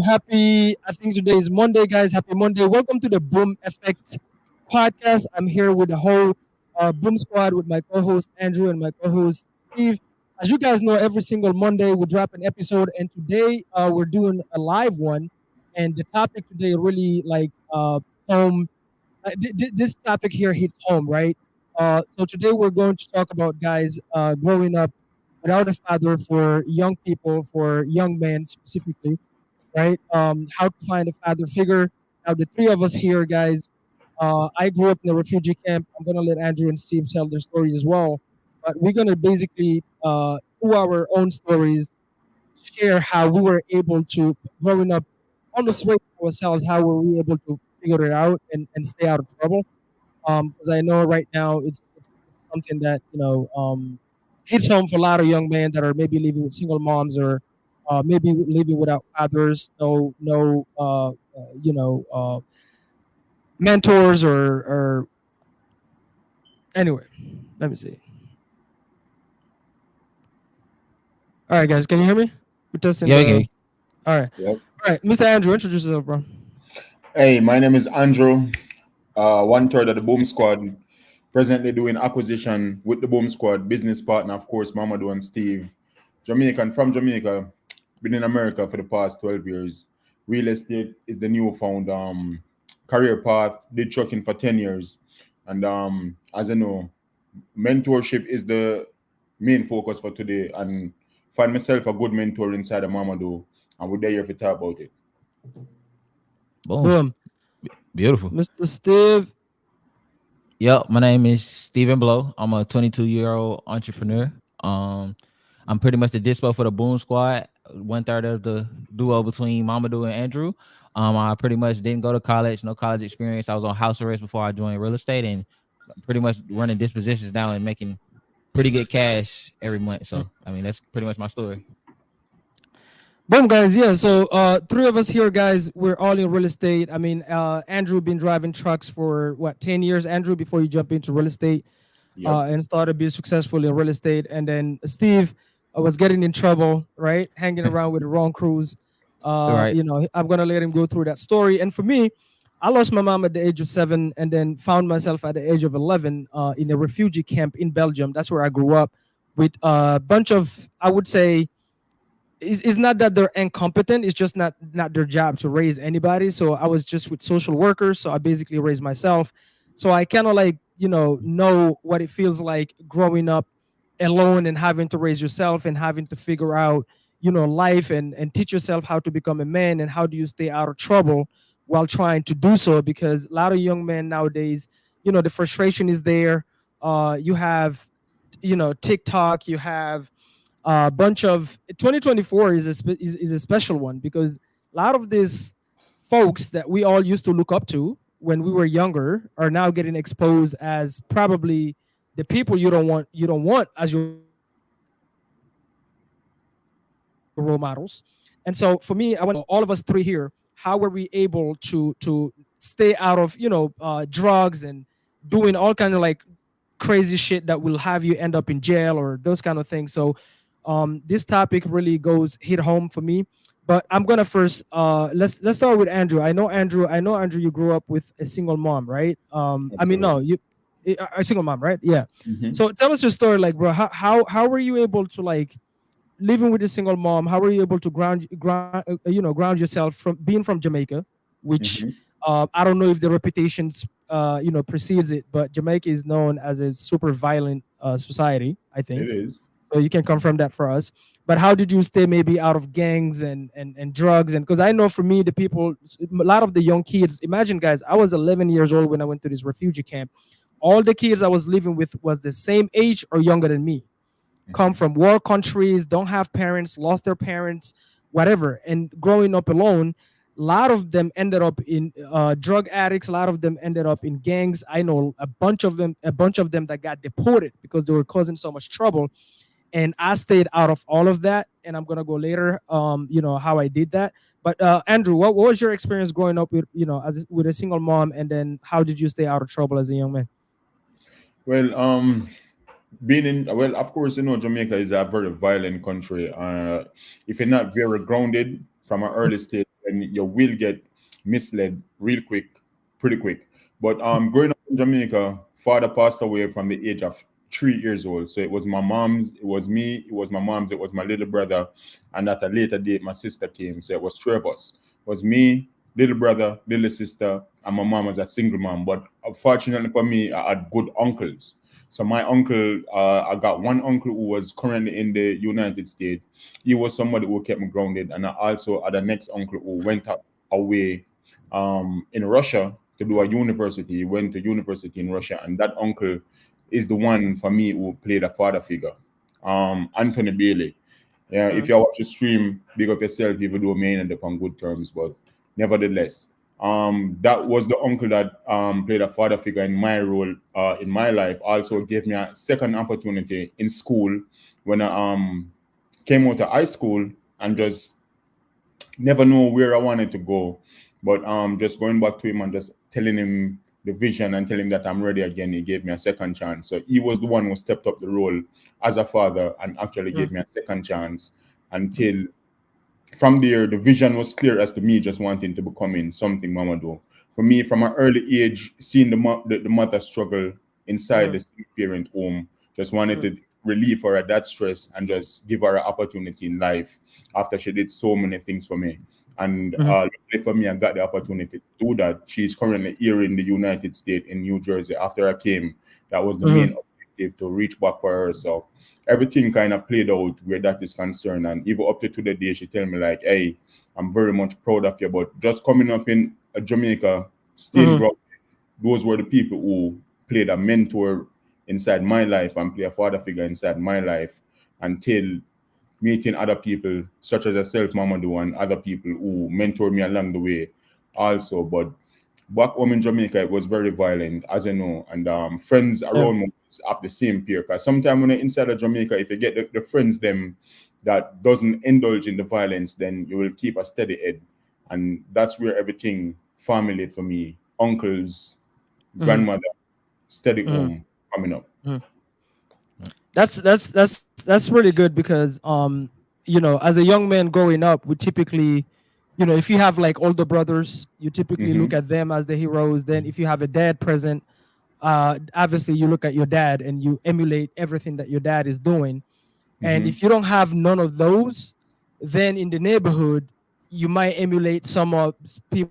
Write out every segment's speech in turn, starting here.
Happy, I think today is Monday, guys. Happy Monday. Welcome to the Boom Effect podcast. I'm here with the whole Boom Squad with my co host Andrew and my co host Steve. As you guys know, every single Monday we drop an episode, and today we're doing a live one. And the topic today really home. This topic here hits home, right? So today we're going to talk about guys growing up without a father for young people, for young men specifically, right? How to find a father figure. Now, the three of us here, guys, I grew up in a refugee camp. I'm going to let Andrew and Steve tell their stories as well. But we're going to basically, through our own stories, share how we were able to, growing up, almost wait for ourselves, how were we able to figure it out and stay out of trouble. Because I know right now it's something that, hits home for a lot of young men that are maybe living with single moms or maybe living without fathers, no mentors or anyway. Let me see. All right, guys, can you hear me? We're testing Yeah, the. okay. All right, Yep. all right, Mr. Andrew, introduce yourself, bro. Hey, my name is Andrew, one third of the Boom Squad. Presently doing acquisition with the Boom Squad, business partner, of course, Mamadou and Steve. Jamaican from Jamaica, been in America for the past 12 years. Real estate is the newfound career path. Did trucking for 10 years. And as you know, mentorship is the main focus for today. And find myself a good mentor inside of Mamadou. And we're there to talk about it. Boom. Boom, Beautiful. Mr. Steve. Yep, my name is Stephen Blow. I'm a 22-year-old entrepreneur. I'm pretty much the dispo for the Boom Squad, one third of the duo between Mamadou and Andrew. I pretty much didn't go to college, no college experience. I was on house arrest before I joined real estate and pretty much running dispositions now and making pretty good cash every month. So, I mean, that's pretty much my story. Boom, guys. Yeah. So, three of us here, guys, we're all in real estate. I mean, Andrew been driving trucks for what 10 years, Andrew, before you jump into real estate, Yep. and started being successful in real estate. And then Steve was getting in trouble, right, hanging around with the wrong crews. Right. I'm gonna let him go through that story. And for me, I lost my mom at the age of 7, and then found myself at the age of 11 in a refugee camp in Belgium. That's where I grew up with a bunch of, I would say, it's not that they're incompetent, it's just not their job to raise anybody. So I was just with social workers, so I basically raised myself. So I kind of like, know what it feels like growing up alone and having to raise yourself and having to figure out, life and teach yourself how to become a man and how do you stay out of trouble while trying to do so. Because a lot of young men nowadays, the frustration is there. You have, TikTok, you have a bunch of 2024 is a special one because a lot of these folks that we all used to look up to when we were younger are now getting exposed as probably the people you don't want as your role models. And so for me, I want to know all of us three here, how were we able to stay out of drugs and doing all kind of like crazy shit that will have you end up in jail or those kind of things. So this topic really goes hit home for me. But I'm gonna first let's start with Andrew. I know Andrew, you grew up with a single mom, right? I mean, no, Absolutely. you a single mom, right? Yeah. Mhm. So tell us your story, like, bro. How were you able to like living with a single mom? How were you able to ground yourself from being from Jamaica, which Mhm. I don't know if the reputation precedes it, but Jamaica is known as a super violent society, I It think. is. So you can confirm that for us. But how did you stay maybe out of gangs and drugs? And because I know for me, the people, a lot of the young kids, imagine guys, I was 11 years old when I went to this refugee camp. All the kids I was living with was the same age or younger than me, come Mhm. from war countries, don't have parents, lost their parents, whatever. And growing up alone, a lot of them ended up in drug addicts. A lot of them ended up in gangs. I know a bunch of them that got deported because they were causing so much trouble. And I stayed out of all of that. And I'm gonna go later, how I did that. But Andrew, what was your experience growing up with, with a single mom, and then how did you stay out of trouble as a young man? Well, being in, well, of course, Jamaica is a very violent country. If you're not very grounded from an early stage, and you will get misled real quick, pretty quick. But growing up in Jamaica, father passed away from the age of 3 years old. So it was my mom's, it was me, it was my mom's, it was my little brother, and at a later date, my sister came. So it was three of us. It was me, little brother, little sister, and my mom was a single mom. But fortunately for me, I had good uncles. So my uncle, I got one uncle who was currently in the United States. He was somebody who kept me grounded, and I also had a next uncle who went up away in Russia to do a university. He went to university in Russia, and that uncle is the one for me who played a father figure, Anthony Bailey. Yeah, if you watch the stream, big up yourself, even though may end up on good terms, but nevertheless, that was the uncle that played a father figure in my role in my life. Also gave me a second opportunity in school when I came out of high school and just never know where I wanted to go. But just going back to him and just telling him the vision and telling him that I'm ready again, he gave me a second chance. So he was the one who stepped up the role as a father and actually gave me a second chance until from there the vision was clear as to me just wanting to becoming something Mama do. For me, from an early age, seeing the mother struggle inside the single parent home, just wanted to relieve her of that stress and just give her an opportunity in life after she did so many things for me. And luckily for me, I got the opportunity to do that. She's currently here in the United States in New Jersey. After I came, that was the main objective, to reach back for her. So everything kind of played out where that is concerned. And even up to today, she tell me like, hey, I'm very much proud of you. But just coming up in Jamaica, still grounded, those were the people who played a mentor inside my life and play a father figure inside my life until meeting other people such as yourself, Mamadou, and other people who mentored me along the way also. But back home in Jamaica, it was very violent, as you know, and friends around me of the same peer. Because sometimes when you're inside of Jamaica, if you get the friends them that doesn't indulge in the violence, then you will keep a steady head. And that's where everything formulated for me. Uncles, grandmother, steady home coming up. That's really good because you know, as a young man growing up, we typically, you know, if you have like older brothers, you typically look at them as the heroes. Then if you have a dad present, obviously you look at your dad and you emulate everything that your dad is doing. And if you don't have none of those, then in the neighborhood you might emulate some of people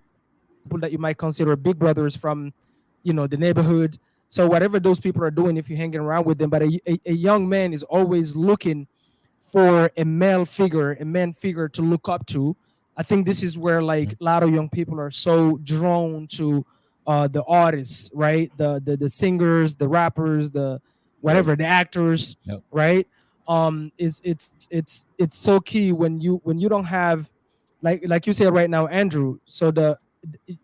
that you might consider big brothers from, you know, the neighborhood. So whatever those people are doing, if you're hanging around with them, but a young man is always looking for a male figure, a man figure to look up to. I think this is where like a lot of young people are so drawn to the artists, right? The singers, the rappers, the whatever, the actors, right? It's so key when you don't have like you said right now, Andrew. So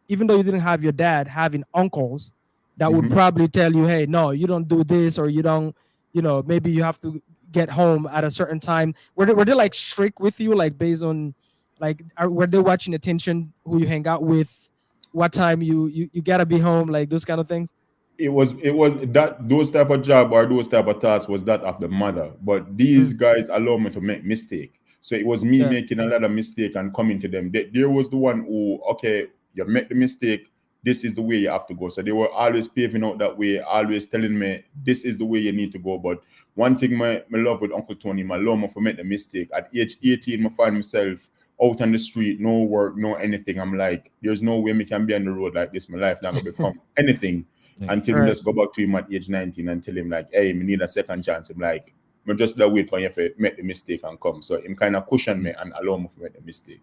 even though you didn't have your dad, having uncles that would probably tell you, hey, no, you don't do this, or you don't, you know, maybe you have to get home at a certain time. Were they like strict with you, like based on like were they watching attention who you hang out with, what time you gotta be home, like those kind of things? It was that those type of job or those type of tasks was that of the mother, but these guys allow me to make mistake. So it was me making a lot of mistake and coming to them. There was the one who, okay, you make the mistake, this is the way you have to go. So they were always paving out that way, always telling me this is the way you need to go. But one thing my love with Uncle Tony, my love me for make the mistake. At age 18, I find myself out on the street, no work, no anything. I'm like, there's no way me can be on the road like this. My life not gonna become anything until we just go back to him at age 19 and tell him like, hey, me need a second chance. I'm like, I'm just that wait for you to make the mistake and come. So him kind of cushion me and allow me to make the mistake.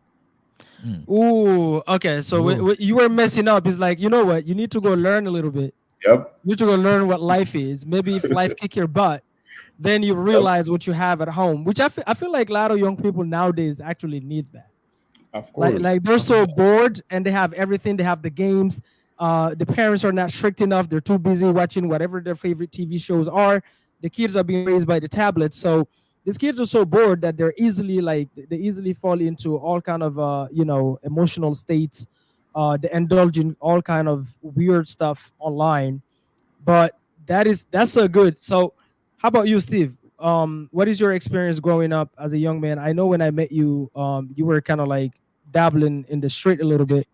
Ooh, okay. So you were messing up. It's like, you know what? You need to go learn a little bit. Yep. You need to go learn what life is. Maybe if life kick your butt, then you realize what you have at home, which I feel like a lot of young people nowadays actually need that. Of course. Like they're so bored and they have everything. They have the games. The parents are not strict enough. They're too busy watching whatever their favorite TV shows are. The kids are being raised by the tablets. So these kids are so bored that they easily fall into all kind of you know, emotional states. They indulge in all kind of weird stuff online. But that's so good. So how about you, Steve? What is your experience growing up as a young man? I know when I met you, you were kind of like dabbling in the street a little bit.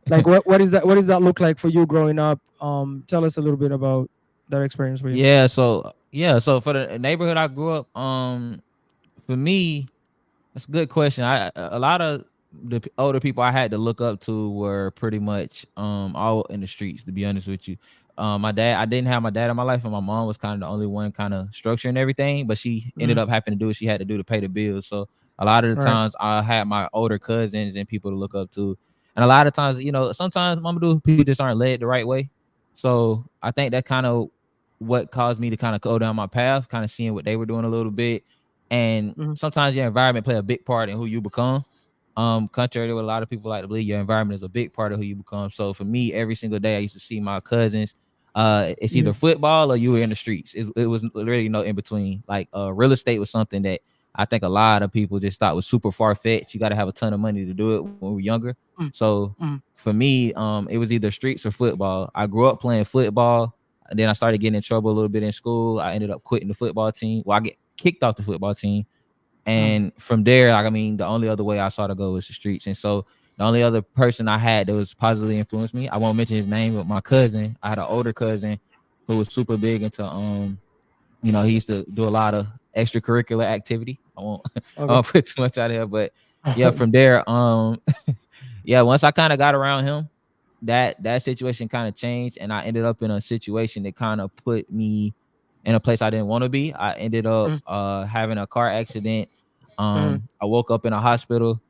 Like what is that? What does that look like for you growing up? Tell us a little bit about that experience for you. So for the neighborhood I grew up, for me, that's a good question. A lot of the older people I had to look up to were pretty much all in the streets. To be honest with you, my dad, I didn't have my dad in my life, and my mom was kind of the only one kind of structuring everything. But she ended up having to do what she had to do to pay the bills. So a lot of the Right. times I had my older cousins and people to look up to, and a lot of times, sometimes mama do people just aren't led the right way. So I think that kind of what caused me to kind of go down my path, kind of seeing what they were doing a little bit. And Mhm. sometimes your environment play a big part in who you become. Contrary to what a lot of people like to believe, your environment is a big part of who you become. So for me, every single day I used to see my cousins. It's either football or you were in the streets. It was really no in between. Like real estate was something that I think a lot of people just thought was super far fetched. You got to have a ton of money to do it when we were younger. Mm. So Mm. for me, it was either streets or football. I grew up playing football, and then I started getting in trouble a little bit in school. I ended up quitting the football team. Well, I get kicked off the football team. And from there, like, I mean, the only other way I saw to go was the streets. And so the only other person I had that was positively influenced me, I won't mention his name, but my cousin, I had an older cousin who was super big into, he used to do a lot of extracurricular activity. I won't put too much out here, but yeah, from there, once I kind of got around him, that situation kind of changed, and I ended up in a situation that kind of put me in a place I didn't want to be. I ended up having a car accident. I woke up in a hospital.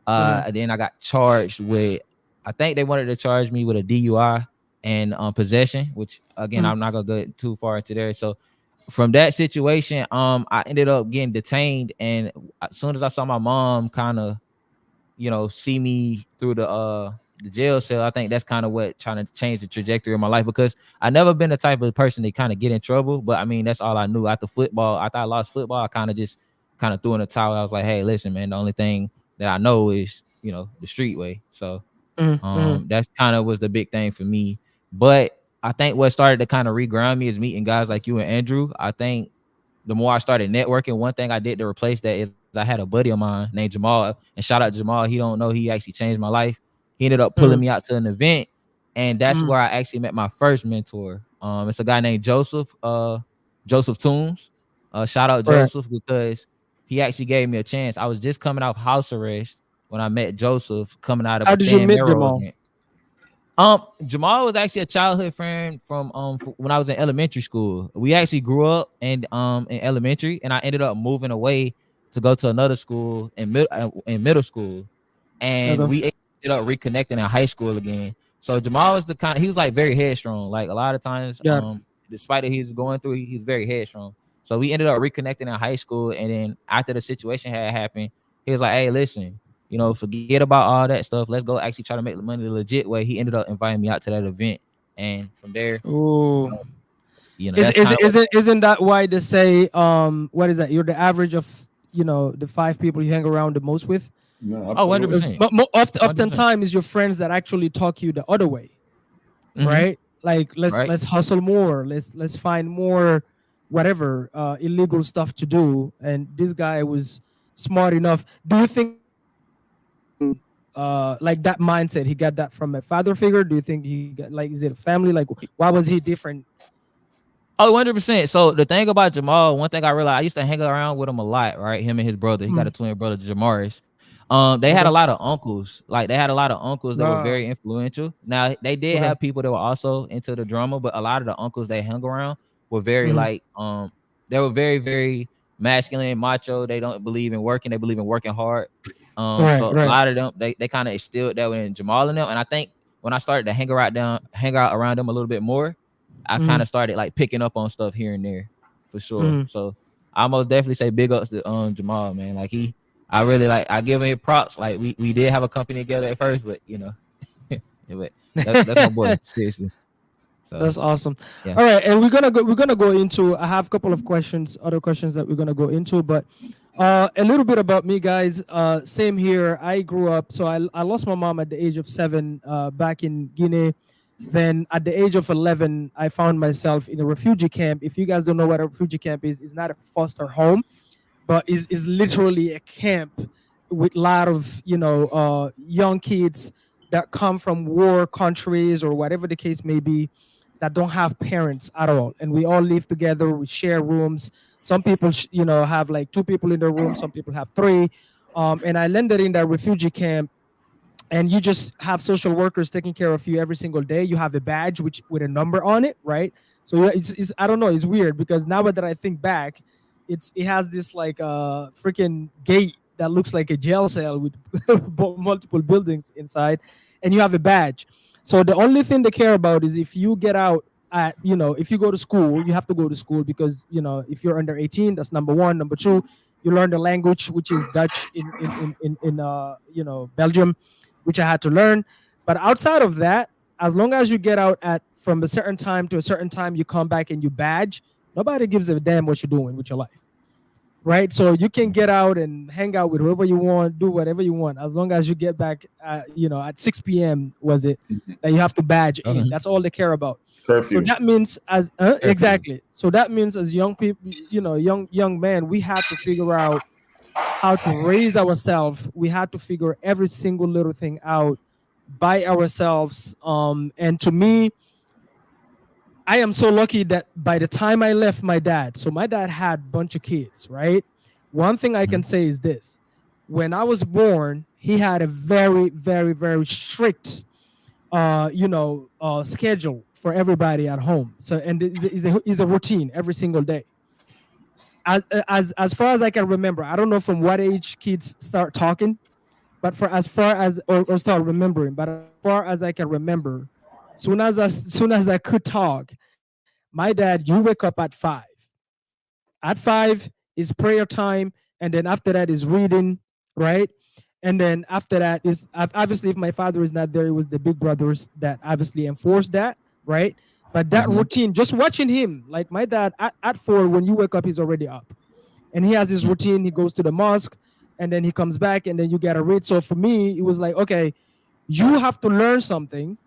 And then I got charged with, I think they wanted to charge me with a DUI and possession, which again, I'm not gonna go too far into there. So from that situation, I ended up getting detained, and as soon as I saw my mom kind of, see me through the jail cell, I think that's kind of what trying to change the trajectory of my life, because I never been the type of person that kind of get in trouble. But I mean, that's all I knew. After football, after I lost football, I kind of just threw in the towel. I was like, hey, listen, man, the only thing that I know is, the street way. So that's kind of was the big thing for me. But I think what started to kind of reground me is meeting guys like you and Andrew. I think the more I started networking, one thing I did to replace that is I had a buddy of mine named Jamal, and shout out to Jamal. He don't know, he actually changed my life. He ended up pulling me out to an event, and that's where I actually met my first mentor. It's a guy named Joseph Toombs. Shout out Joseph, because he actually gave me a chance. I was just coming off house arrest when I met Joseph, coming out of How a did you Thin meet Marrow Jamal? event. Jamal was actually a childhood friend from when I was in elementary school. We actually grew up in elementary, and I ended up moving away to go to another school in middle school, and we ended up reconnecting in high school again. So Jamal was he was like very headstrong. Like a lot of times, despite what he's going through, he's very headstrong. So we ended up reconnecting in high school, and then after the situation had happened, he was like, "Hey, listen, forget about all that stuff. Let's go actually try to make the money the legit way." He ended up inviting me out to that event, and from there, isn't that why they say what is that? You're the average of the 5 people you hang around the most with. No, absolutely. 100%. But oftentimes your friends that actually talk you the other way, right? Like let's hustle more. Let's find more whatever illegal stuff to do. And this guy was smart enough. Do you think like that mindset, he got that from a father figure? Do you think he got, like, is it a family? Like, why was he different? Oh, 100%. So the thing about Jamal, one thing I realized, I used to hang around with him a lot, right? Him and his brother. He got a twin brother, Jamaris. They had a lot of uncles. Like they had a lot of uncles that were very influential. Now they did have people that were also into the drama, but a lot of the uncles they hung around were very they were very, very masculine, macho. They don't believe in working, they believe in working hard. So a lot of them, they kind of instilled that in Jamal and them. And I think when I started to hang out around them a little bit more, I kind of started like picking up on stuff here and there for sure. So I most definitely say big ups to Jamal, man. Like I really I give him props. Like we did have a company together at first, but but that's my boy, seriously. So that's awesome. Yeah. All right, and we're gonna go into, I have a couple of other questions that we're gonna go into, but a little bit about me, guys. Same here. I grew up, so I lost my mom at the age of 7 back in Guinea. Then at the age of 11, I found myself in a refugee camp. If you guys don't know what a refugee camp is, it's not a foster home, but is literally a camp with a lot of young kids that come from war countries or whatever the case may be, that don't have parents at all, and we all live together. We share rooms. Some people have like two people in the room, some people have three. And I landed in that refugee camp, and you just have social workers taking care of you every single day. You have a badge which with a number on it, right? So it's I don't know, it's weird because now that I think back, it has this like freaking gate that looks like a jail cell with multiple buildings inside, and you have a badge. So the only thing they care about is if you get out at if you go to school, you have to go to school because if you're under 18, that's number one. Number two, you learn the language, which is Dutch in Belgium, which I had to learn. But outside of that, as long as you get out at from a certain time to a certain time, you come back and you badge. Nobody gives a damn what you're doing with your life, right? So you can get out and hang out with whoever you want, do whatever you want, as long as you get back, at 6 p.m. was it that you have to badge in. That's all they care about. Curfew. So that means exactly. So that means as young people, young men, we have to figure out how to raise ourselves. We had to figure every single little thing out by ourselves. And to me, I am so lucky that by the time I left my dad, so my dad had a bunch of kids, right? One thing I can say is this. When I was born, he had a very, very, very strict, schedule for everybody at home. So, and it's a routine every single day. As far as I can remember, I don't know from what age kids start talking, but for as far as or start remembering, but as far as I can remember, soon as I could talk, my dad, you wake up at 5. At 5 is prayer time, and then after that is reading, right? And then after that is obviously if my father is not there, it was the big brothers that obviously enforced that, right? But that routine, just watching him, like my dad at 4, when you wake up, he's already up. And he has his routine. He goes to the mosque and then he comes back and then you got to read. So for me, it was like, okay, you have to learn something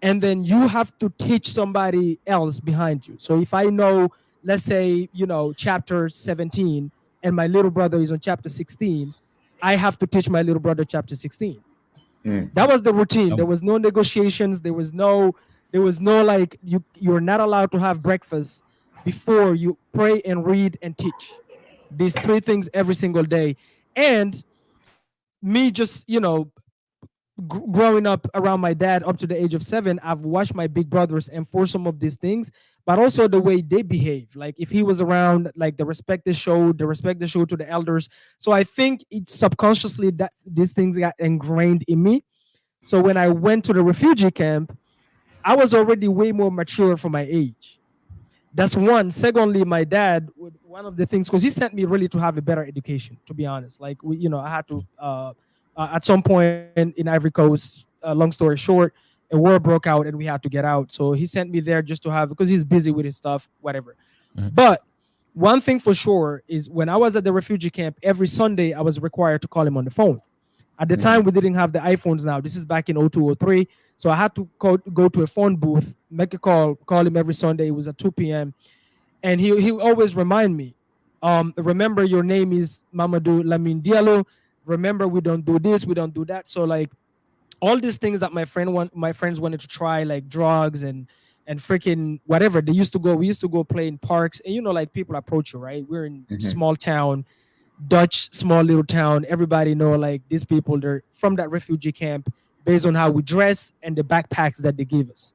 and then you have to teach somebody else behind you. So if I know, let's say, chapter 17 and my little brother is on chapter 16, I have to teach my little brother chapter 16. That was the routine. There was no negotiations. There was no like you're not allowed to have breakfast before you pray and read and teach. These 3 things every single day. And me just, growing up around my dad up to the age of 7, I've watched my big brothers enforce some of these things, but also the way they behave. Like if he was around, like the respect they showed to the elders. So I think it's subconsciously that these things got ingrained in me. So when I went to the refugee camp, I was already way more mature for my age. That's one. Secondly, my dad, one of the things, because he sent me really to have a better education, to be honest. Like, I had to, at some point in Ivory Coast, long story short, a war broke out and we had to get out. So he sent me there just to have, because he's busy with his stuff, whatever. But one thing for sure is when I was at the refugee camp, every Sunday I was required to call him on the phone. At the time, we didn't have the iPhones now. This is back in 02, 03. So I had to go to a phone booth, make a call him every Sunday. It was at 2 p.m. And he always remind me, remember your name is Mamadou Lamine Diallo. Remember, we don't do this, we don't do that. So like all these things that my friends wanted to try, like drugs and freaking whatever. We used to go play in parks, and like people approach you, right? We're in small town, Dutch small little town. Everybody know like these people, they're from that refugee camp based on how we dress and the backpacks that they give us.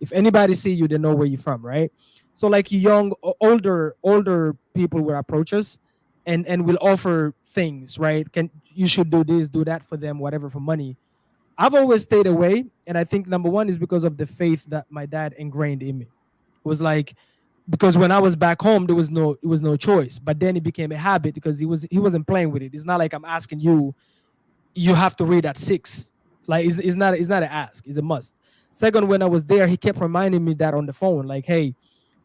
If anybody see you, they know where you're from, right? So like young, older people will approach us and will offer things, right? You should do this, do that for them, whatever, for money. I've always stayed away, and I think number one is because of the faith that my dad ingrained in me. It was like, because when I was back home, it was no choice. But then it became a habit because he wasn't playing with it. It's not like I'm asking you have to read at 6. Like it's not an ask, it's a must. Second, when I was there, he kept reminding me that on the phone, like, hey,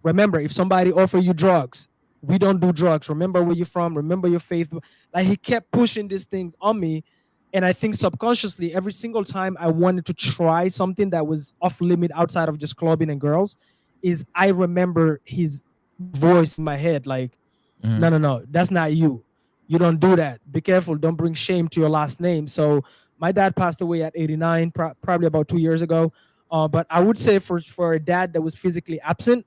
remember, if somebody offer you drugs, we don't do drugs. Remember where you're from. Remember your faith. Like he kept pushing these things on me. And I think subconsciously, every single time I wanted to try something that was off limit outside of just clubbing and girls, is I remember his voice in my head, like, no, that's not you. You don't do that. Be careful. Don't bring shame to your last name. So my dad passed away at 89, probably about 2 years ago. But I would say for a dad that was physically absent,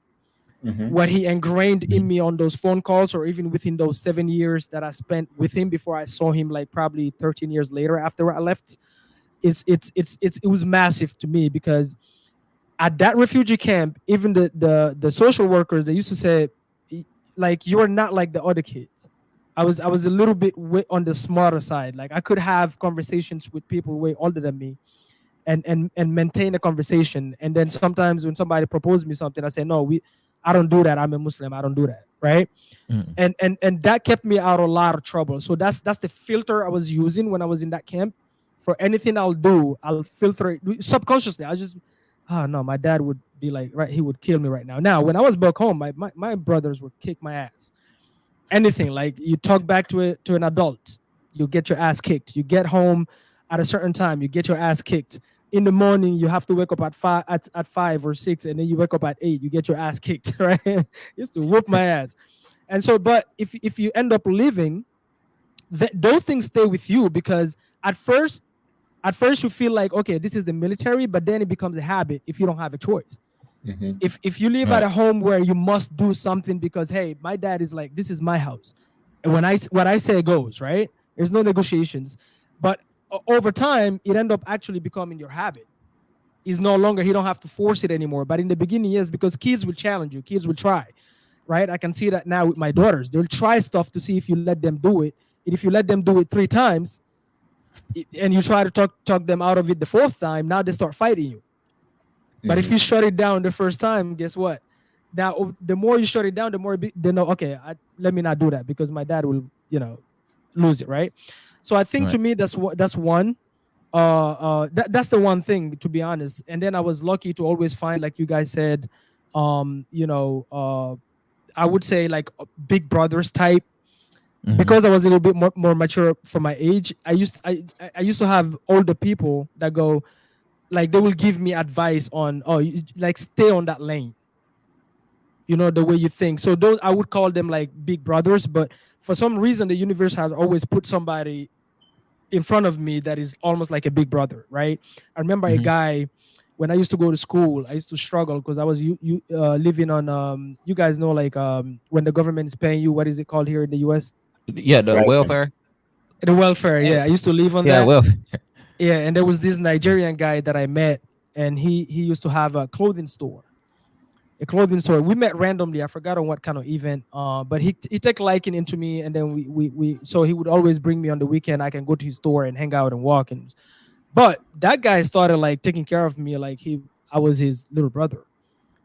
Mhm. what he ingrained in me on those phone calls, or even within those 7 years that I spent with him before I saw him, like probably 13 years later after I left, it was massive to me, because at that refugee camp, even the social workers, they used to say, like, you are not like the other kids. I was a little bit on the smarter side. Like, I could have conversations with people way older than me, and maintain a conversation. And then sometimes when somebody proposed me something, I say, no, I don't do that. I'm a Muslim. I don't do that. Right. Mm. And that kept me out of a lot of trouble. So that's the filter I was using when I was in that camp. For anything I'll do, I'll filter it subconsciously. I just, oh no, my dad would be like, right, he would kill me right now. Now, when I was back home, my brothers would kick my ass. Anything, like, you talk back to an adult, you get your ass kicked. You get home at a certain time, you get your ass kicked. In the morning, you have to wake up at 5 or 6, and then you wake up at 8, you get your ass kicked. Right. Used to whoop my ass. And so, but if you end up leaving, those things stay with you, because at first you feel like, okay, this is the military, but then it becomes a habit if you don't have a choice. Mhm. If you live at a home where you must do something because, hey, my dad is like, this is my house, and what I say goes, right? There's no negotiations. But over time, it end up actually becoming your habit. Is no longer, he don't have to force it anymore. But in the beginning, yes, because kids will challenge you, kids will try, right? I can see that now with my daughters. They'll try stuff to see if you let them do it. And if you let them do it 3 times, and you try to talk them out of it the 4th time, now they start fighting you. But if you shut it down the first time, guess what? Now, the more you shut it down, the more they know, okay, let me not do that, because my dad will, lose it, right? So I think, to Right. me, that's one. That's the one thing, to be honest. And then I was lucky to always find, like you guys said, um, you know, uh, I would say, like, big brothers type, Mhm. because I was a little bit more mature for my age. I used to have older people that go, like, they will give me advice on, oh, like, stay on that lane, the way you think. So those, I would call them like big brothers. But for some reason, the universe has always put somebody in front of me that is almost like a big brother, right? I remember a Mhm. guy, when I used to go to school, I used to struggle because I was living on, you guys know, like, when the government is paying you, what is it called here in the US? Yeah, the Stipend. welfare. The welfare. Yeah, I used to live on Yeah, that. welfare. Yeah, and there was this Nigerian guy that I met, and he used to have a clothing store. We met randomly. I forgot on what kind of event. But he took liking into me, and then we so he would always bring me on the weekend. I can go to his store and hang out and walk. But that guy started, like, taking care of me like I was his little brother.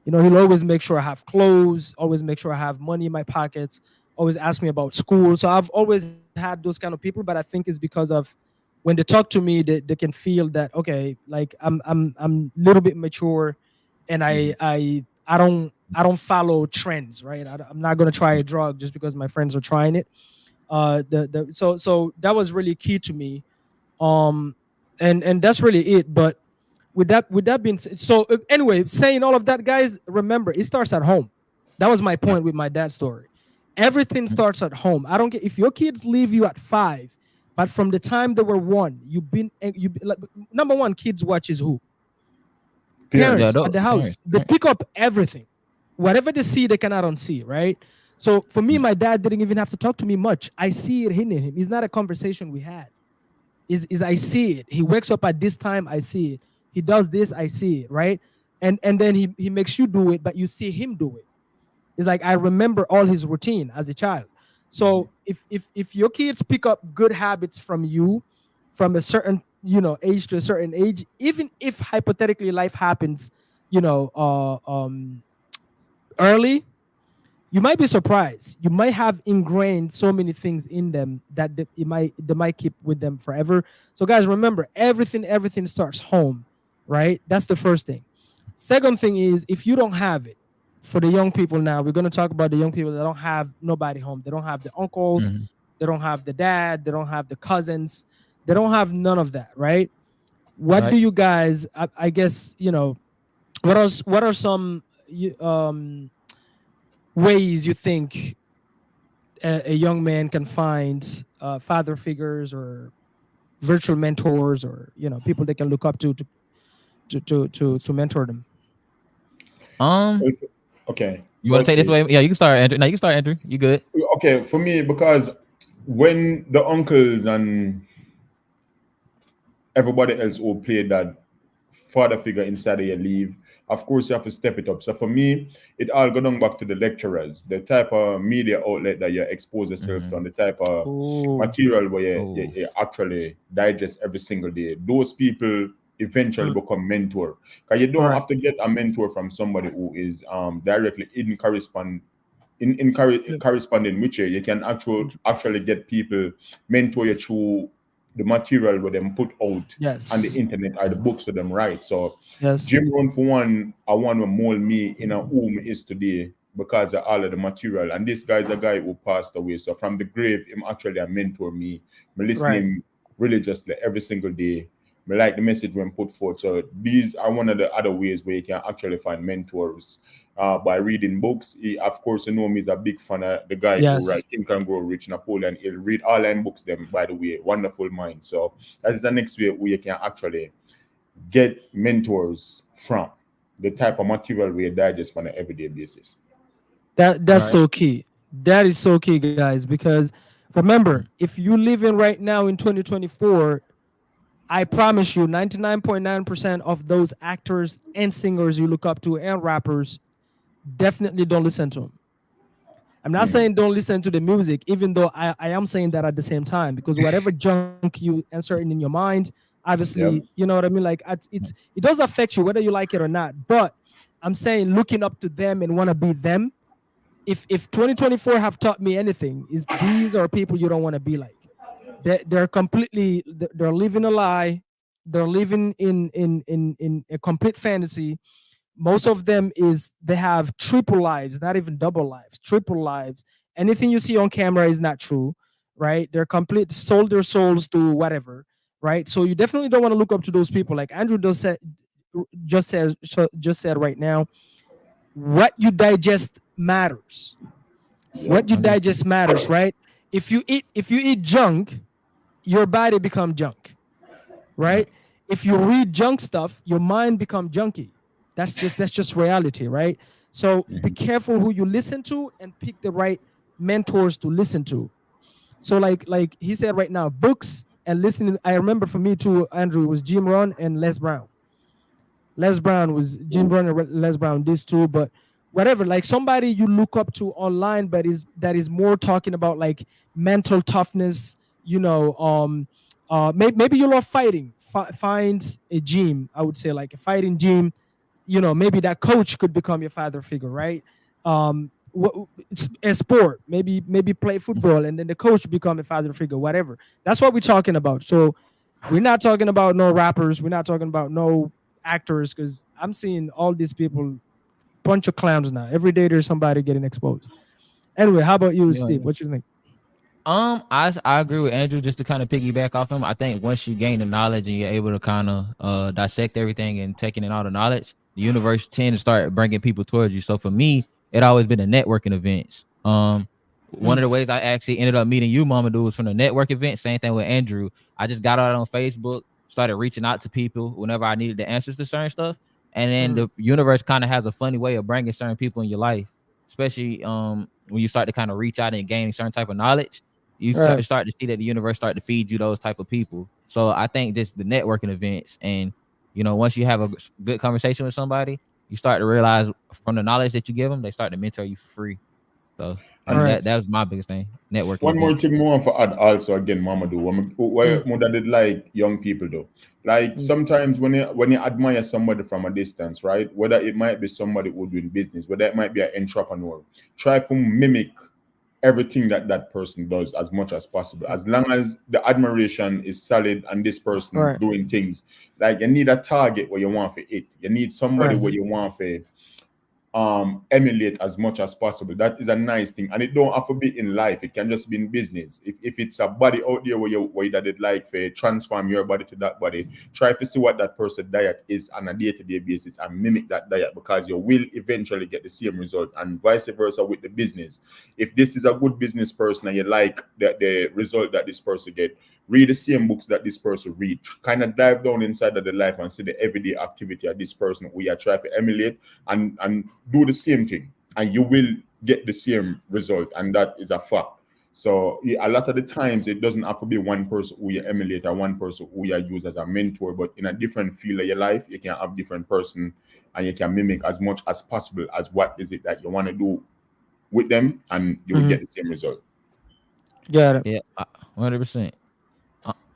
He'll always make sure I have clothes, always make sure I have money in my pockets, always ask me about school. So I've always had those kind of people, but I think it's because of when they talk to me, they can feel that, okay, like, I'm a little bit mature, and I don't follow trends, right? I'm not gonna try a drug just because my friends are trying it. So that was really key to me. Um, and that's really it. But with that being said, so anyway, saying all of that, guys, remember, it starts at home. That was my point with my dad's story. Everything starts at home. I don't get if your kids leave you at 5, but from the time they were 1, like, number one, kids watches who? Yeah, Parents. Parents at those the house. parents. They pick up everything. Whatever they see, they cannot unsee, right? So for me, my dad didn't even have to talk to me much. I see it in him. It's not a conversation we had. Is I see it. He wakes up at this time, I see it. He does this, I see it, right? And then he makes you do it, but you see him do it. It's like, I remember all his routine as a child. So if your kids pick up good habits from you, from a certain age to a certain age, even if hypothetically life happens, early, you might be surprised. You might have ingrained so many things in them that they might keep with them forever. So guys, remember, everything starts home, right? That's the first thing. Second thing is, if you don't have it, for the young people now, we're going to talk about the young people that don't have nobody home. They don't have the uncles, Mhm. they don't have the dad, they don't have the cousins, they don't have none of that, right? What do Right. you guys, I guess, what are some ways you think a young man can find father figures or virtual mentors, or people they can look up to mentor them. Um, Okay, you go want to take this Steve. way? Yeah, you can start, Andrew. No, you can start, Andrew. You good? Okay, for me, because when the uncles and everybody else who played that father figure inside of your leave, of course you have to step it up. So for me, it all go down back to the lecturers, the type of media outlet that you expose yourself to, Mm-hmm. and the type of Oh, material where Oh, you actually digest every single day. Those people eventually mm, become mentor. Because you don't right. have to get a mentor from somebody who is directly Yep. corresponding with you. You can actually get people mentor you through the material where them put out on the Yes. internet or the mhm. books that them write. So Yes. Jim Rohn, for one, I want to mold me in a who me is today because of all of the material. And this guy's a guy who passed away. So from the grave, him actually a mentor me. I listen Right. him religiously every single day. I like the message when put forth. So these are one of the other ways where you can actually find mentors by reading books. Of course, you know me is a big fan of the guy who Yes. write Think and Grow Rich, Napoleon. He'll read all them books. Them, by the way, wonderful mind. So that is the next way where you can actually get mentors from the type of material we digest on an everyday basis. That's Right. so key. That is so key, guys, because remember, if you live in right now in 2024, I promise you 99.9% of those actors and singers you look up to and rappers definitely don't listen to them. I'm not Mhm. saying don't listen to the music, even though I am saying that at the same time, because whatever junk you insert in your mind, obviously, Yep. you know what I mean? Like it does affect you whether you like it or not. But I'm saying looking up to them and want to be them. If 2024 have taught me anything, is these are people you don't want to be like. They're living a lie. They're living in a complete fantasy. Most of them is they have triple lives, not even double lives, triple lives. Anything you see on camera is not true, right? They're complete sold their souls to whatever, right? So you definitely don't want to look up to those people. Like Andrew just said right now, what you digest matters. What Yep. you digest matters, right? If you eat junk, your body become junk, right? If you read junk stuff, your mind become junky. That's just reality, right? So be Mhm. careful who you listen to and pick the right mentors to listen to. So like he said right now, books and listening. I remember for me too, Andrew, was Jim Rohn and Les Brown. Les Brown was Jim Ooh. Brown and Les Brown, these two, but whatever, like somebody you look up to online, but is that is more talking about like mental toughness, maybe you love fighting. Find a gym, I would say, like a fighting gym. Maybe that coach could become your father figure, right? It's a sport, maybe play football and then the coach become a father figure, whatever. That's what we're talking about. So we're not talking about no rappers. We're not talking about no actors, because I'm seeing all these people, bunch of clowns now. Every day there's somebody getting exposed. Anyway, how about you, Yeah. Steve? What you think? I agree with Andrew. Just to kind of piggyback off him, I think once you gain the knowledge and you're able to kind of dissect everything and taking in all the knowledge, the universe tend to start bringing people towards you. So for me, it always been the networking events. One of Mm, the ways I actually ended up meeting you, Mama Dude, was from the network event. Same thing with Andrew. I just got out on Facebook, started reaching out to people whenever I needed the answers to certain stuff, and then mm, the universe kind of has a funny way of bringing certain people in your life, especially when you start to kind of reach out and gain certain type of knowledge. You right. start to see that the universe start to feed you those type of people. So I think just the networking events, and once you have a good conversation with somebody, you start to realize from the knowledge that you give them, they start to mentor you for free. So All And right. that was my biggest thing, networking one more events. thing more for add also again, Mama do. Mm, What more that did like young people do. Like mm, sometimes when you admire somebody from a distance, right? Whether it might be somebody who doing business, whether it might be an entrepreneur, try to mimic everything that that person does as much as possible, mm, as long as the admiration is solid and this all person right. doing things. Like you need a target where you want to hit, you need All somebody right. where you want to emulate as much as possible. That is a nice thing, and it don't have to be in life. It can just be in business. If it's a body out there where that it like for transform your body to that body, try to see what that person's diet is on a day-to-day basis and mimic that diet, because you will eventually get the same result, and vice versa with the business. If this is a good business person and you like the result that this person get, read the same books that this person read. Kind of dive down inside of the life and see the everyday activity of this person we are trying to emulate, and do the same thing, and you will get the same result, and that is a fact. So a lot of the times it doesn't have to be one person who you emulate or one person who you use as a mentor, but in a different field of your life, you can have different person and you can mimic as much as possible as what is it that you want to do with them, and you will Mhm. get the same result. Yeah. Yeah, 100%.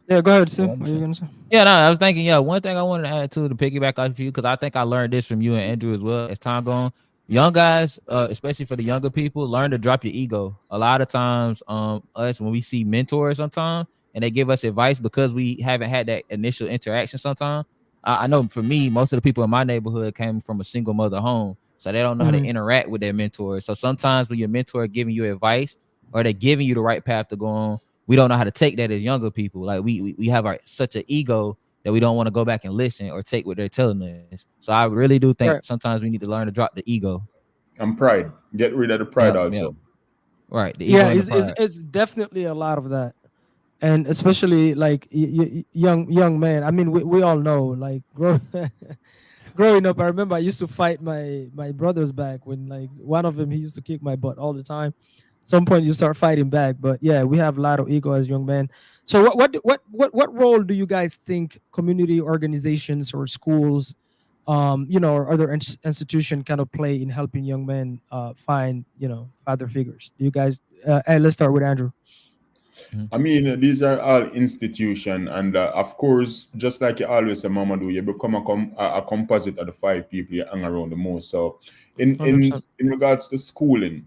Yeah. Go ahead, Sim. Yeah, What are you gonna say? Yeah, no, I was thinking, yeah, one thing I wanted to add too to piggyback off of you, because I think I learned this from you and Andrew as well as time going. Young guys, especially for the younger people, learn to drop your ego. A lot of times, us when we see mentors sometimes and they give us advice because we haven't had that initial interaction sometimes. I know for me, most of the people in my neighborhood came from a single mother home. So they don't know how to Mhm. interact with their mentor. So sometimes when your mentor giving you advice or they're giving you the right path to go on, we don't know how to take that as younger people. Like we have such an ego that we don't want to go back and listen or take what they're telling us. So I really do think Right. sometimes we need to learn to drop the ego. And pride, get rid of the pride Yep, yep. also. Right. The ego Yeah. and the Is pride. it's definitely a lot of that, and especially like young man. I mean, we all know like growing up. I remember I used to fight my brothers back when like one of them he used to kick my butt all the time. Some point you start fighting back, but yeah, we have a lot of ego as young men. So what role do you guys think community organizations or schools, or other institution kind of play in helping young men find father figures? Do you guys? Hey, let's start with Andrew. Mhm. I mean, these are all institution, and of course, just like you always say, Mama, do you become a composite of the five people you hang around the most. So, in Hundred in percent. in regards to schooling,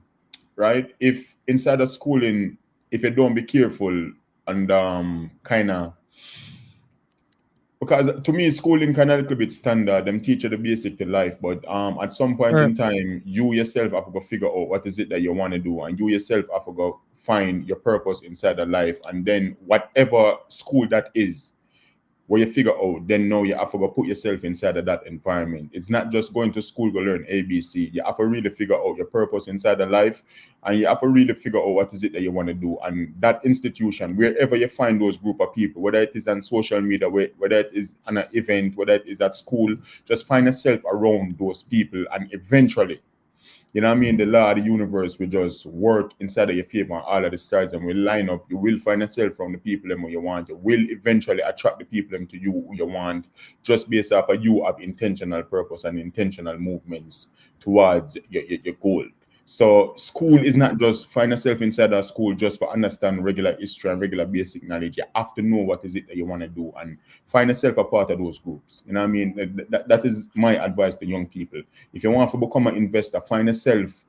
right? If inside of schooling, if you don't be careful and kind of, because to me schooling kind of a little bit standard, them teach you the basic to life, but at some point Right. in time you yourself have to go figure out what is it that you want to do, and you yourself have to go find your purpose inside the life, and then whatever school that is where you figure out, then now you have to go put yourself inside of that environment. It's not just going to school to learn ABC. You have to really figure out your purpose inside the life, and you have to really figure out what is it that you want to do. And that institution, wherever you find those group of people, whether it is on social media, whether it is on an event, whether it is at school, just find yourself around those people, and eventually, you know what I mean? The law of the universe will just work inside of your favor, and all of the stars and will line up. You will find yourself from the people them who you want. You will eventually attract the people them to you who you want, just based off of you have intentional purpose and intentional movements towards your goal. So school Yeah. is not just find yourself inside a school just for understand regular history and regular basic knowledge. You have to know what is it that you want to do and find yourself a part of those groups. You know what I mean? That is my advice to young people. If you want to become an investor, find yourself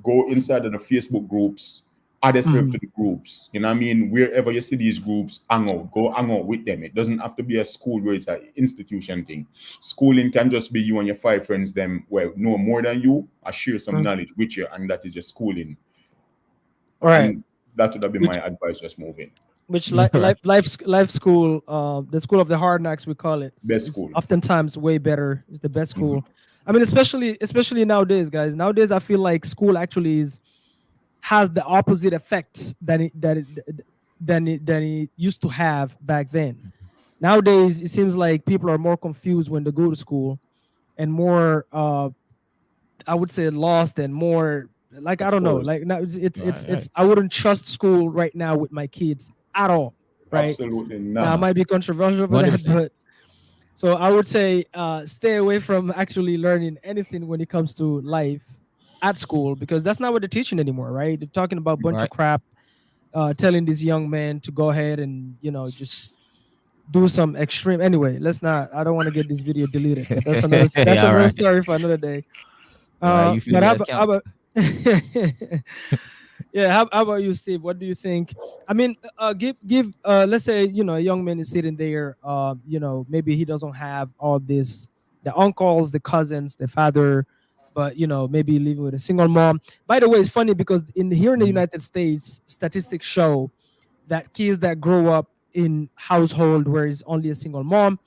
go inside of the Facebook groups, add yourself Mhm. to the groups. You know what I mean? Wherever you see these groups, go hang out with them. It doesn't have to be a school where it's an institution thing. Schooling can just be you and your five friends, them well know more than you, or share some Mhm. knowledge with you, and that is your schooling. All right. And that would have been Which my advice, just moving. which Right. life school, the school of the hard knocks we call it. It's, Best it's school. oftentimes way better. It's the best Mhm. school. I mean, especially nowadays, guys. Nowadays, I feel like school actually has the opposite effects than it used to have back then. Nowadays, it seems like people are more confused when they go to school and more, I would say, lost and more like I Of don't know. course. Like now, Right. it's Right. I wouldn't trust school right now with my kids at all. Right Absolutely now, I not. might be controversial for that, 100%. but so I would say stay away from actually learning anything when it comes to life at school because that's not what they're teaching anymore, right? They're talking about a bunch of Right. crap, telling these young men to go ahead and just do some extreme. Anyway, let's not. I don't want to get this video deleted, but that's Yeah. All another right. story for another day. Right. You feel But me? how That's about, how counsel. about yeah, how about you, Steve? What do you think? I mean, give let's say a young man is sitting there, maybe he doesn't have all this, the uncles, the cousins, the father, but maybe living with a single mom. By the way, it's funny because here in the United States, statistics show that kids that grow up in household where it's only a single mom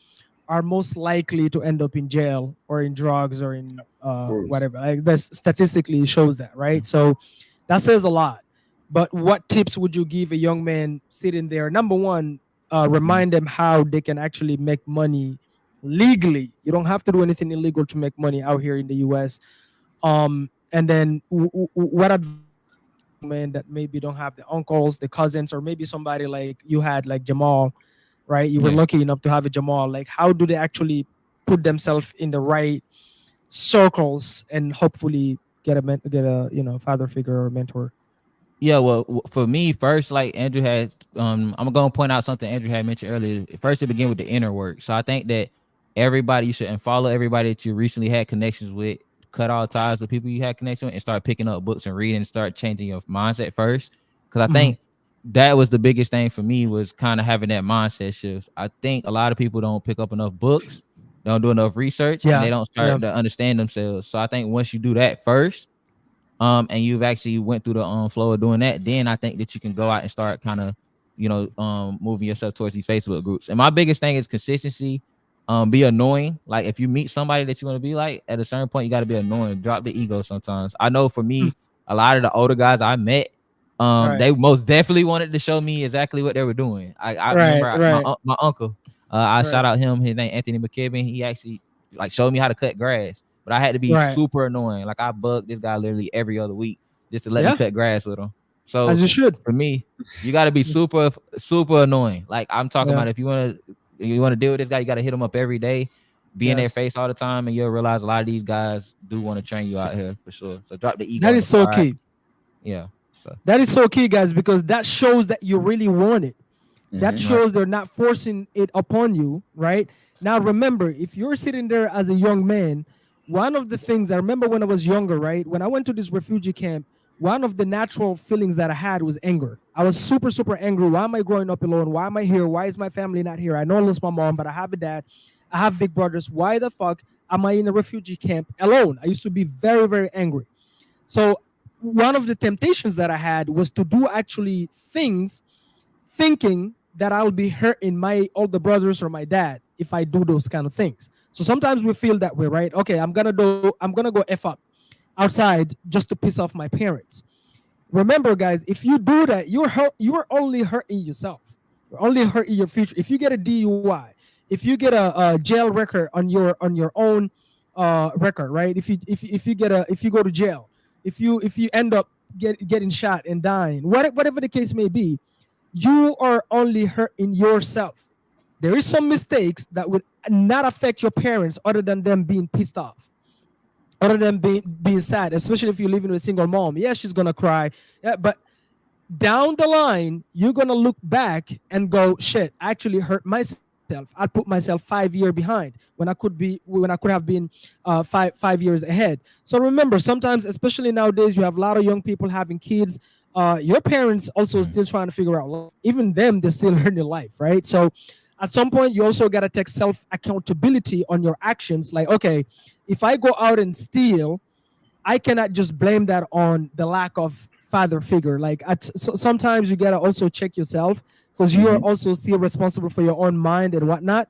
are most likely to end up in jail or in drugs or in Of course. whatever. Like that's statistically shows that, right? So that says a lot. But what tips would you give a young man sitting there? Number one, remind them how they can actually make money legally. You don't have to do anything illegal to make money out here in the U.S. And then what advice man that maybe don't have the uncles, the cousins, or maybe somebody like you had, like Jamal, right? You were Yeah. lucky enough to have a Jamal. Like, how do they actually put themselves in the right circles and hopefully get a father figure or mentor? Yeah, well, for me first, like Andrew had, I'm gonna point out something Andrew had mentioned earlier. First, it begin with the inner work. So I think that everybody you should and follow everybody that you recently had connections with. Cut all ties with people you had connection with, and start picking up books and reading. And start changing your mindset first, because I Mhm. think that was the biggest thing for me was kind of having that mindset shift. I think a lot of people don't pick up enough books, don't do enough research, and Yeah, they don't yeah. start to understand themselves. So I think once you do that first, and you've actually went through the flow of doing that, then I think that you can go out and start kind of, moving yourself towards these Facebook groups. And my biggest thing is consistency. Be annoying. Like if you meet somebody that you want to be like, at a certain point, you got to be annoying. Drop the ego sometimes. I know for Mm. me, a lot of the older guys I met, Right, they most definitely wanted to show me exactly what they were doing. I right, remember right, my uncle. I right, shout out him. His name Anthony McKibben. He actually like showed me how to cut grass, but I had to be right. super annoying. Like I bugged this guy literally every other week just to let me Yeah, cut grass with him. So as you should. for me, you got to be super annoying. Like I'm talking Yeah. about, if you want to deal with this guy, you got to hit him up every day, be in their Yes. face all the time, and you'll realize a lot of these guys do want to train you out here for sure. So drop the ego That and is the so pride. key. Yeah. So That is so key, guys, because that shows that you really want it. That Mhm. right. shows they're not forcing it upon you, right? Now, remember, if you're sitting there as a young man, one of the things I remember when I was younger, right? When I went to this refugee camp, one of the natural feelings that I had was anger. I was super, super angry. Why am I growing up alone? Why am I here? Why is my family not here? I know I lost my mom, but I have a dad. I have big brothers. Why the fuck am I in a refugee camp alone? I used to be very, very angry. So, one of the temptations that I had was to do actually things thinking that I'll be hurting my older brothers or my dad if I do those kind of things. So sometimes we feel that way, right? Okay, I'm gonna go F up outside just to piss off my parents. Remember, guys, if you do that, you're only hurting yourself. You're only hurting your future. If you get a DUI, if you get a jail record on your own record, right? If you get a if you go to jail, if you end up getting shot and dying, whatever the case may be, you are only hurting yourself. There is some mistakes that would not affect your parents other than them being pissed off, other than being sad, especially if you're living with a single mom. Yeah, she's gonna cry. Yeah, but down the line, you're gonna look back and go, shit, I actually hurt myself. I put myself 5 years behind when I could have been five years ahead. So remember, sometimes, especially nowadays, you have a lot of young people having kids. Your parents also still trying to figure out life. Even them, they're still learning life, right? So at some point, you also gotta take self accountability on your actions. Like, okay, if I go out and steal, I cannot just blame that on the lack of father figure. Like sometimes you gotta also check yourself because you are Mhm. also still responsible for your own mind and whatnot.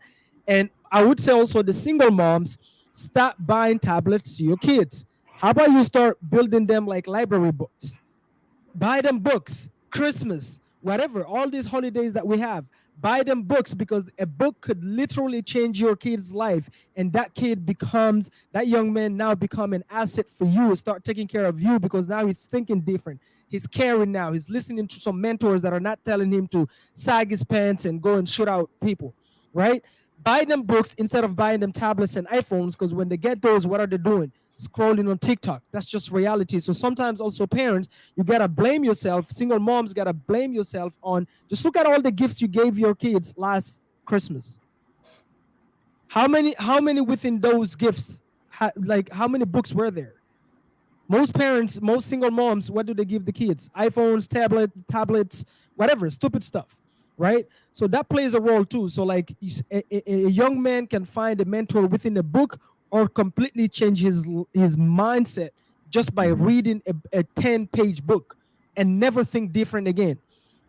And I would say also the single moms, stop buying tablets to your kids. How about you start building them like library books? Buy them books, Christmas, whatever, all these holidays that we have. Buy them books because a book could literally change your kid's life. And that young man now become an asset for you. Start taking care of you because now he's thinking different. He's caring now. He's listening to some mentors that are not telling him to sag his pants and go and shoot out people, right? Buy them books instead of buying them tablets and iPhones because when they get those, what are they doing? Scrolling on TikTok. That's just reality. So sometimes also parents, you gotta blame yourself. Single moms gotta blame yourself on just look at all the gifts you gave your kids last Christmas. How many within those gifts like how many books were there? Most parents, most single moms, what do they give the kids? iPhones, tablets, whatever, stupid stuff, right? So that plays a role too. So like a young man can find a mentor within a book or completely change his mindset just by reading a 10-page book and never think different again,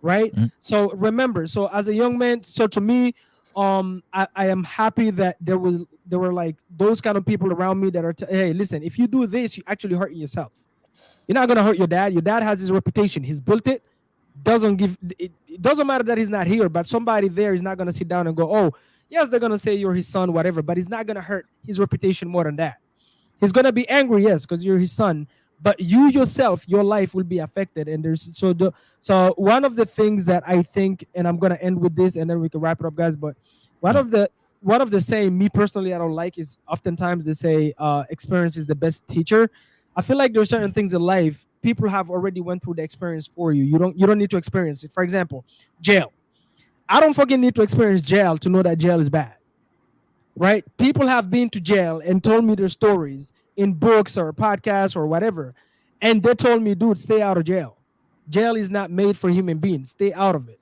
right? Mhm. So remember, so as a young man, so to me, I am happy that there were like those kind of people around me that are hey, listen, if you do this, you actually hurt yourself. You're not gonna hurt your dad. Your dad has his reputation. He's built it. Doesn't give it doesn't matter that he's not here, but somebody there is not gonna sit down and go, oh, yes, they're gonna say you're his son, whatever, but he's not gonna hurt his reputation more than that. He's gonna be angry, yes, because you're his son, but you yourself, your life will be affected. And there's so one of the things that I think, and I'm gonna end with this, and then we can wrap it up, guys. But one Mm. of the one of the saying, me personally, I don't like is oftentimes they say experience is the best teacher. I feel like there's certain things in life people have already went through the experience for you. You don't need to experience it. For example, jail. I don't fucking need to experience jail to know that jail is bad, right? People have been to jail and told me their stories in books or podcasts or whatever, and they told me, dude, stay out of jail. Jail is not made for human beings. Stay out of it.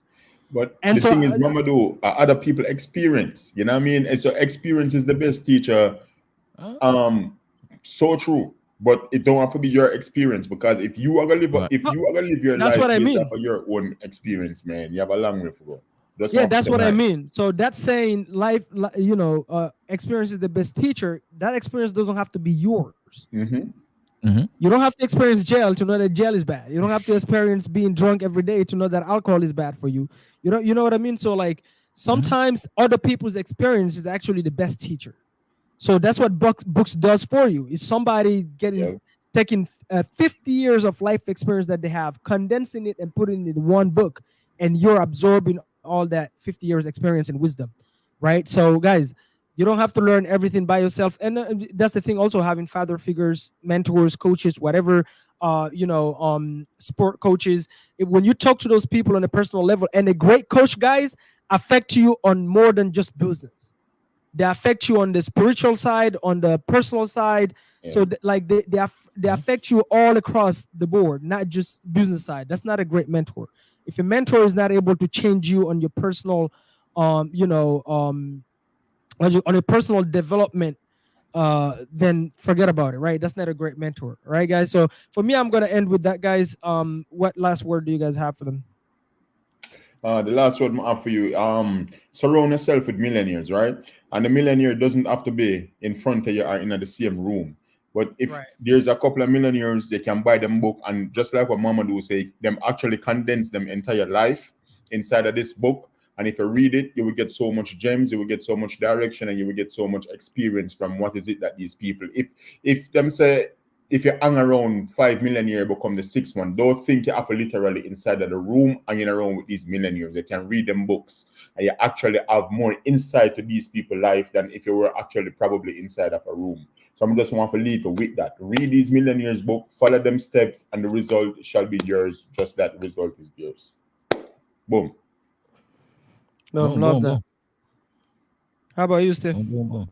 But And the so, thing is, Mamadou, other people experience. You know what I mean? And so experience is the best teacher. Uh, So true. But it don't have to be your experience, because if you are gonna live, right. if you are gonna live your that's life what I based mean. off of your own experience, man, you have a long way to go. Just Yeah, want to that's say what I that. mean. So that's saying life, experience is the best teacher. That experience doesn't have to be yours. Mm-hmm. You don't have to experience jail to know that jail is bad. You don't have to experience being drunk every day to know that alcohol is bad for you. You know what I mean? So like sometimes other people's experience is actually the best teacher. So that's what books does for you. Is somebody Yeah. taking 50 years of life experience that they have, condensing it and putting it in one book, and you're absorbing all that 50 years experience and wisdom, right? So guys, you don't have to learn everything by yourself, and that's the thing. Also, having father figures, mentors, coaches, whatever, sport coaches. When you talk to those people on a personal level, and a great coach, guys, affect you on more than just business. They affect you on the spiritual side, on the personal side. Yeah. So like they affect you all across the board, not just business side. That's not a great mentor. If a mentor is not able to change you on your personal, on your personal development, then forget about it, right? That's not a great mentor, right, guys? So for me, I'm gonna end with that, guys. What last word do you guys have for them? The last word I have for you, surround yourself with millionaires, right? And the millionaire doesn't have to be in front of you or in the same room. But if Right. there's a couple of millionaires, they can buy them book, and just like what Mama do say, them actually condense them entire life inside of this book. And if you read it, you will get so much gems, you will get so much direction, and you will get so much experience from what is it that these people. If them say, if you hang around 5 millionaires, become the sixth one, don't think you have to literally inside of the room hanging around with these millionaires. You can read them books, and you actually have more insight to these people's life than if you were actually probably inside of a room. So I just want to leave you with that. Read these millionaires book, follow them steps, and the result shall be yours. Just that result is yours. Boom. Love, Boom, love boom, that. boom, How about you, Steve? boom, boom, boom.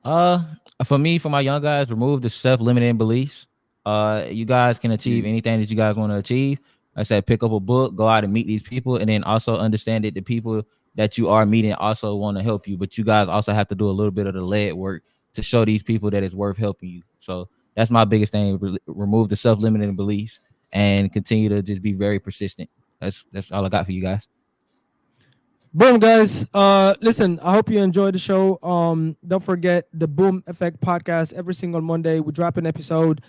Uh, for me, for my young guys, remove the self-limiting beliefs. You guys can achieve anything that you guys want to achieve. I said, pick up a book, go out and meet these people, and then also understand that the people that you are meeting also want to help you, but you guys also have to do a little bit of the lead work to show these people that it's worth helping you. So that's my biggest thing. Remove the self-limiting beliefs and continue to just be very persistent. That's all I got for you guys. Boom, guys. Listen, I hope you enjoyed the show. Don't forget the Boom Effect podcast. Every single Monday, we drop an episode.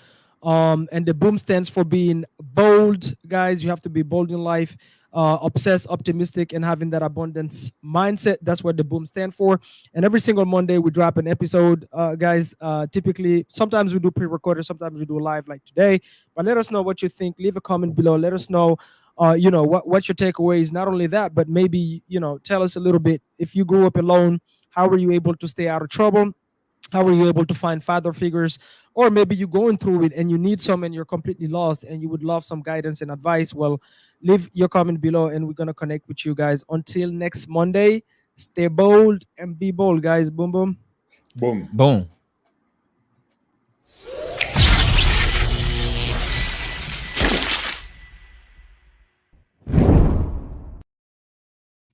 And the boom stands for being bold, guys. You have to be bold in life, obsessed, optimistic, and having that abundance mindset. That's what the boom stand for. And every single Monday, we drop an episode, guys. Typically, sometimes we do pre-recorded, sometimes we do live, like today. But let us know what you think. Leave a comment below. Let us know what's your takeaways. Not only that, but maybe tell us a little bit. If you grew up alone, how were you able to stay out of trouble? How were you able to find father figures? Or maybe you're going through it and you need some and you're completely lost and you would love some guidance and advice. Well, leave your comment below and we're going to connect with you guys. Until next Monday, stay bold and be bold, guys. Boom boom. Boom. Boom.